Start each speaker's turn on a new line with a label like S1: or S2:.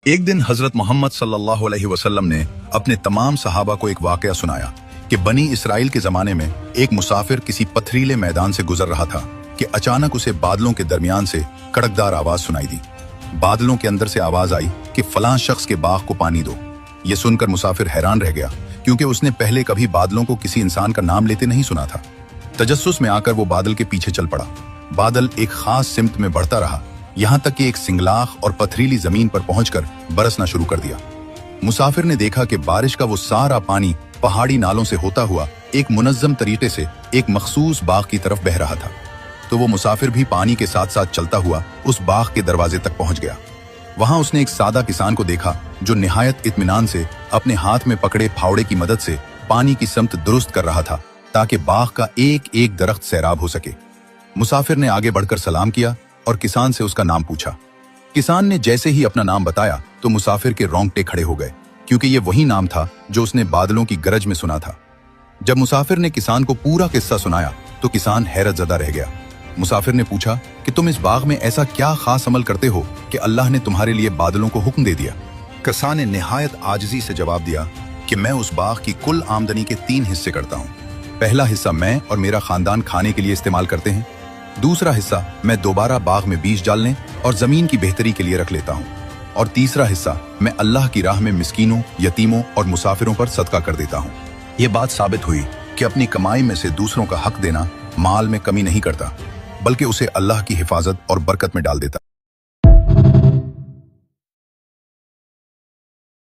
S1: ایک دن حضرت محمد صلی اللہ علیہ وسلم نے اپنے تمام صحابہ کو ایک واقعہ سنایا کہ بنی اسرائیل کے زمانے میں ایک مسافر کسی پتھریلے میدان سے گزر رہا تھا کہ اچانک اسے بادلوں کے درمیان سے کڑکدار آواز سنائی دی۔ بادلوں کے اندر سے آواز آئی کہ فلاں شخص کے باغ کو پانی دو۔ یہ سن کر مسافر حیران رہ گیا کیونکہ اس نے پہلے کبھی بادلوں کو کسی انسان کا نام لیتے نہیں سنا تھا۔ تجسس میں آ کر وہ بادل کے پیچھے چل پڑا۔ بادل ایک خاص سمت میں بڑھتا رہا یہاں تک کہ ایک سنگلاخ اور پتھریلی زمین پر پہنچ کر برسنا شروع کر دیا۔ مسافر نے دیکھا کہ بارش کا وہ سارا پانی پہاڑی نالوں سے ہوتا ہوا ایک منظم طریقے سے ایک مخصوص باغ کی طرف بہہ رہا تھا۔ تو وہ مسافر بھی پانی کے ساتھ ساتھ چلتا ہوا اس باغ کے دروازے تک پہنچ گیا۔ وہاں اس نے ایک سادہ کسان کو دیکھا جو نہایت اطمینان سے اپنے ہاتھ میں پکڑے پھاوڑے کی مدد سے پانی کی سمت درست کر رہا تھا تاکہ باغ کا ایک ایک درخت سیراب ہو سکے۔ مسافر نے آگے بڑھ کر سلام کیا اور کسان سے اس کا نام پوچھا۔ کسان نے جیسے ہی اپنا نام بتایا تو مسافر کے رونگٹے کھڑے ہو گئے کیونکہ یہ وہی نام تھا جو اس نے بادلوں کی گرج میں سنا تھا۔ جب مسافر نے کسان کو پورا قصہ سنایا تو کسان حیرت زدہ رہ گیا۔ مسافر نے پوچھا کہ تم اس باغ میں ایسا کیا خاص عمل کرتے ہو کہ اللہ نے تمہارے لیے بادلوں کو حکم دے دیا؟ کسان نے نہایت عاجزی سے جواب دیا کہ میں اس باغ کی کل آمدنی کے 3 حصے کرتا ہوں۔ پہلا حصہ میں اور میرا خاندان کھانے کے لیے استعمال کرتے ہیں، دوسرا حصہ میں دوبارہ باغ میں بیج ڈالنے اور زمین کی بہتری کے لیے رکھ لیتا ہوں، اور تیسرا حصہ میں اللہ کی راہ میں مسکینوں، یتیموں اور مسافروں پر صدقہ کر دیتا ہوں۔ یہ بات ثابت ہوئی کہ اپنی کمائی میں سے دوسروں کا حق دینا مال میں کمی نہیں کرتا بلکہ اسے اللہ کی حفاظت اور برکت میں ڈال دیتا ہے۔